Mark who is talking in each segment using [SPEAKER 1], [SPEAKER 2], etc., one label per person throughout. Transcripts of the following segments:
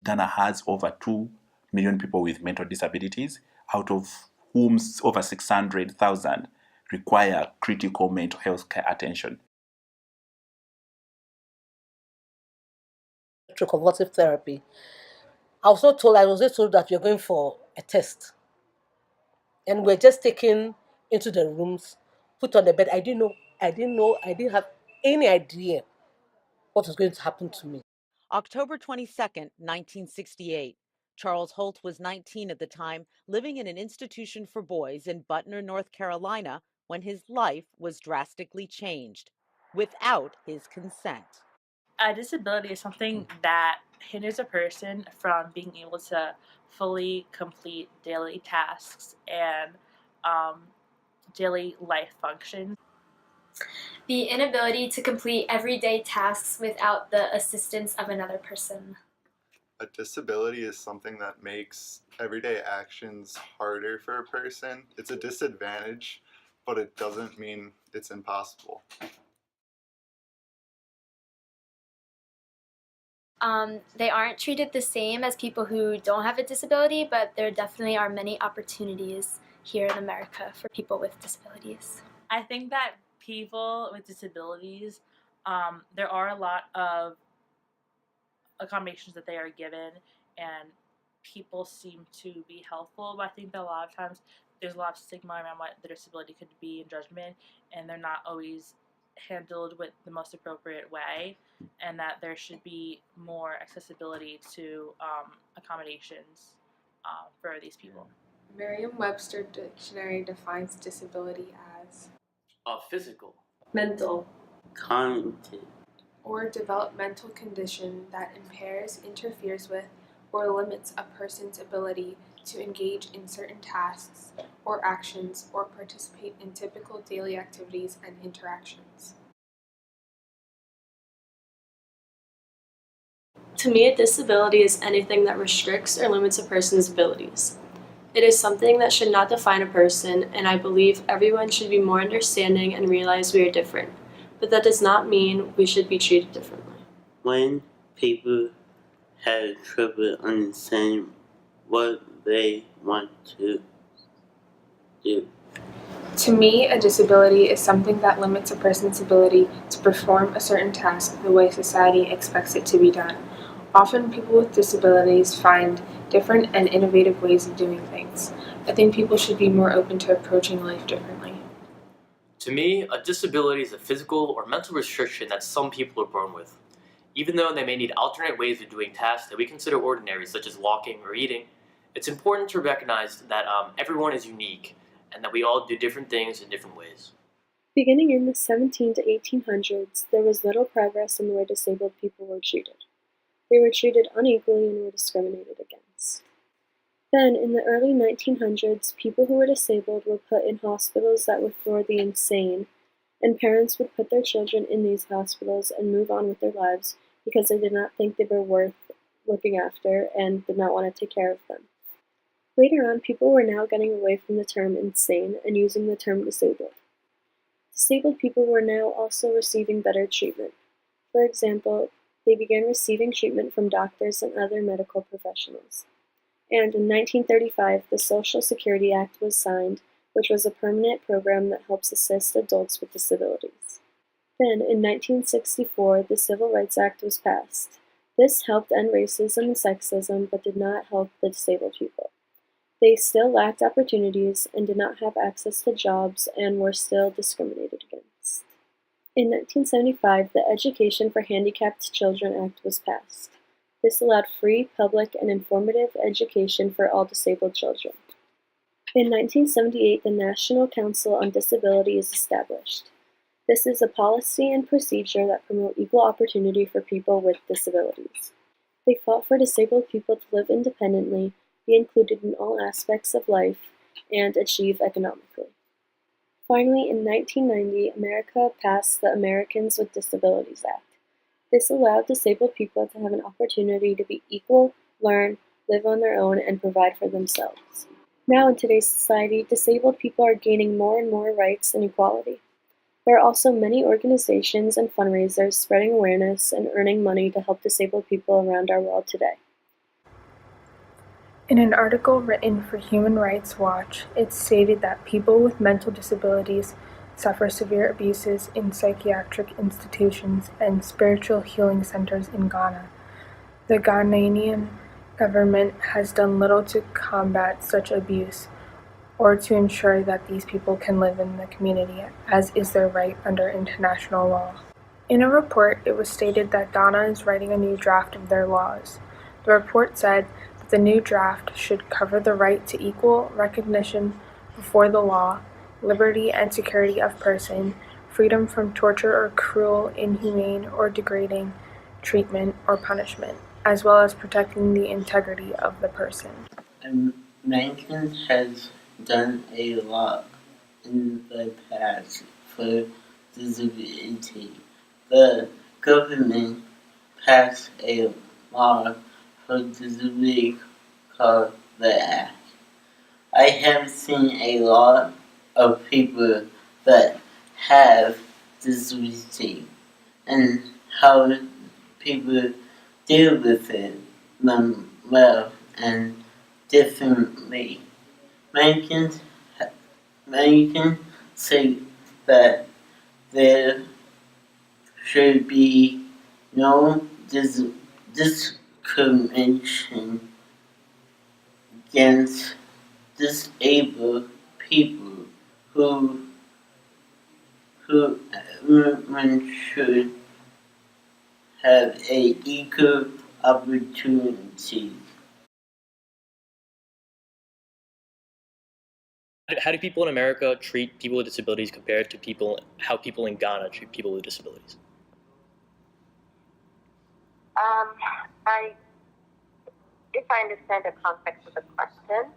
[SPEAKER 1] Ghana has over 2 million people with mental disabilities, out of whom over 600,000 require critical mental health care attention.
[SPEAKER 2] Convulsive therapy. I was just told that you're going for a test. And we're just taken into the rooms, put on the bed. I didn't have any idea what was going to happen to me.
[SPEAKER 3] October 22nd, 1968. Charles Holt was 19 at the time, living in an institution for boys in Butner, North Carolina, when his life was drastically changed without his consent.
[SPEAKER 4] A disability is something that hinders a person from being able to fully complete daily tasks and daily life functions.
[SPEAKER 5] The inability to complete everyday tasks without the assistance of another person.
[SPEAKER 6] A disability is something that makes everyday actions harder for a person. It's a disadvantage, but it doesn't mean it's impossible.
[SPEAKER 5] They aren't treated the same as people who don't have a disability, but there definitely are many opportunities here in America for people with disabilities.
[SPEAKER 4] I think that people with disabilities, there are a lot of accommodations that they are given, and people seem to be helpful, but I think that a lot of times there's a lot of stigma around what the disability could be and judgment, and they're not always handled with the most appropriate way, and that there should be more accessibility to accommodations for these people.
[SPEAKER 7] Merriam-Webster Dictionary defines disability as
[SPEAKER 8] a physical,
[SPEAKER 7] mental,
[SPEAKER 8] cognitive,
[SPEAKER 7] or developmental condition that impairs, interferes with, or limits a person's ability to engage in certain tasks or actions or participate in typical daily activities and interactions.
[SPEAKER 9] To me, a disability is anything that restricts or limits a person's abilities. It is something that should not define a person, and I believe everyone should be more understanding and realize we are different. But that does not mean we should be treated differently.
[SPEAKER 8] When people have trouble understanding what they want to do.
[SPEAKER 7] To me, a disability is something that limits a person's ability to perform a certain task the way society expects it to be done. Often people with disabilities find different and innovative ways of doing things. I think people should be more open to approaching life differently.
[SPEAKER 10] To me, a disability is a physical or mental restriction that some people are born with. Even though they may need alternate ways of doing tasks that we consider ordinary, such as walking or eating, it's important to recognize that everyone is unique and that we all do different things in different ways.
[SPEAKER 9] Beginning in the 17 to 1800s, there was little progress in the way disabled people were treated. They were treated unequally and were discriminated against. Then, in the early 1900s, people who were disabled were put in hospitals that were for the insane, and parents would put their children in these hospitals and move on with their lives because they did not think they were worth looking after and did not want to take care of them. Later on, people were now getting away from the term insane and using the term disabled. Disabled people were now also receiving better treatment. For example, they began receiving treatment from doctors and other medical professionals. And in 1935, the Social Security Act was signed, which was a permanent program that helps assist adults with disabilities. Then, in 1964, the Civil Rights Act was passed. This helped end racism and sexism, but did not help the disabled people. They still lacked opportunities and did not have access to jobs and were still discriminated against. In 1975, the Education for Handicapped Children Act was passed. This allowed free, public, and informative education for all disabled children. In 1978, the National Council on Disability is established. This is a policy and procedure that promote equal opportunity for people with disabilities. They fought for disabled people to live independently, be included in all aspects of life, and achieve economically. Finally, in 1990, America passed the Americans with Disabilities Act. This allowed disabled people to have an opportunity to be equal, learn, live on their own, and provide for themselves. Now in today's society, disabled people are gaining more and more rights and equality. There are also many organizations and fundraisers spreading awareness and earning money to help disabled people around our world today.
[SPEAKER 7] In an article written for Human Rights Watch, it stated that people with mental disabilities suffer severe abuses in psychiatric institutions and spiritual healing centers in Ghana. The Ghanaian government has done little to combat such abuse or to ensure that these people can live in the community, as is their right under international law. In a report, it was stated that Ghana is writing a new draft of their laws. The report said that the new draft should cover the right to equal recognition before the law, liberty and security of person, freedom from torture or cruel, inhumane, or degrading treatment or punishment, as well as protecting the integrity of the person.
[SPEAKER 8] American has done a lot in the past for disability. The government passed a law for disability called the Act. I have seen a lot of people that have disability and how people deal with it well and differently. Americans say that there should be no discrimination against disabled people who everyone should have a equal opportunity.
[SPEAKER 10] How do people in America treat people with disabilities compared to how people in Ghana treat people with disabilities?
[SPEAKER 2] If I understand the context of the question,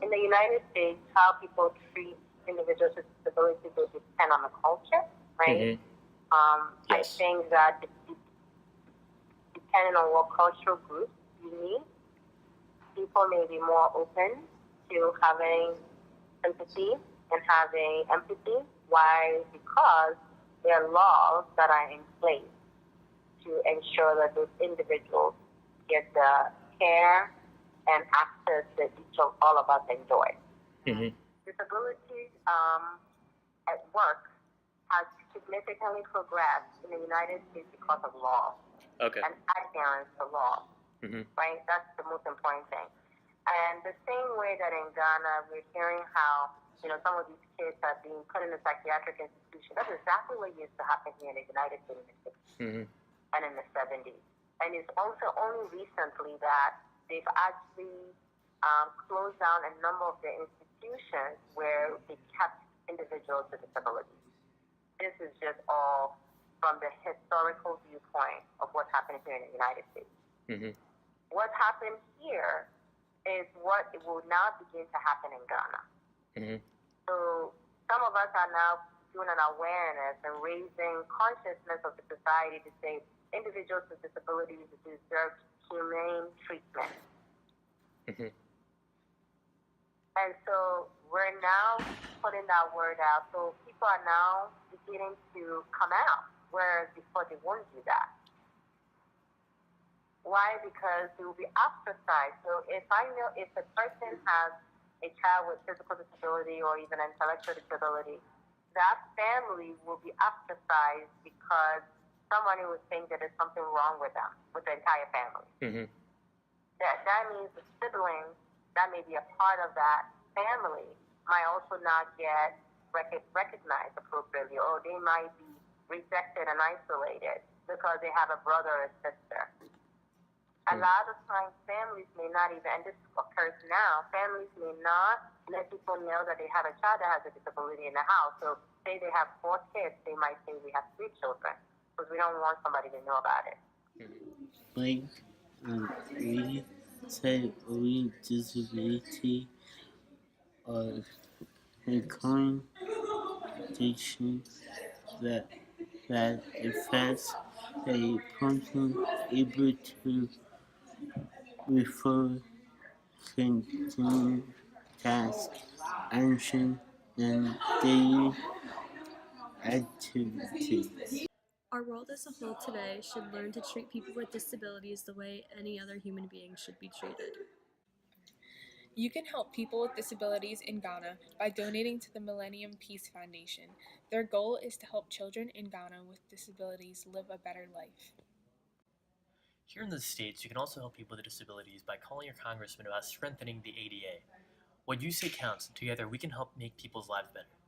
[SPEAKER 2] in the United States, how people treat individuals with disabilities will depend on the culture, right?
[SPEAKER 10] Mm-hmm.
[SPEAKER 2] Yes. I think that depending on what cultural group you meet, people may be more open to having sympathy and having empathy. Why? Because there are laws that are in place to ensure that those individuals get the care and access that all of us enjoy.
[SPEAKER 10] Mm-hmm.
[SPEAKER 2] Disability at work has significantly progressed in the United States because of law.
[SPEAKER 10] Okay.
[SPEAKER 2] And adherence to law. Mm-hmm. Right? That's the most important thing. And the same way that in Ghana, we're hearing how, some of these kids are being put in a psychiatric institution. That's exactly what used to happen here in the United States in the 60s and in the 70s. And it's also only recently that they've actually closed down a number of the institutions where they kept individuals with disabilities. This is just all from the historical viewpoint of what's happening here in the United States. Mm-hmm. What happened here is what it will now begin to happen in Ghana. Mm-hmm. So some of us are now doing an awareness and raising consciousness of the society to say individuals with disabilities deserve humane treatment. Mm-hmm. And so we're now putting that word out. So people are now beginning to come out, whereas before they won't do that. Why? Because they will be ostracized. So if a person has a child with physical disability or even intellectual disability, that family will be ostracized because somebody would think that there's something wrong with them, with the entire family. Mm-hmm. That means the siblings that may be a part of that family might also not get recognized appropriately, or they might be rejected and isolated because they have a brother or sister. A lot of times families may not even, and this occurs now, families may not let people know that they have a child that has a disability in the house. So say they have 4 kids, they might say we have 3 children because we don't want somebody to know about it.
[SPEAKER 8] Like we said, we disability or a condition that affects a person able to refer, continue tasks, action, and daily activities.
[SPEAKER 9] Our world as a whole today should learn to treat people with disabilities the way any other human being should be treated.
[SPEAKER 7] You can help people with disabilities in Ghana by donating to the Millennium Peace Foundation. Their goal is to help children in Ghana with disabilities live a better life.
[SPEAKER 10] Here in the States, you can also help people with disabilities by calling your congressman about strengthening the ADA. What you say counts, and together we can help make people's lives better.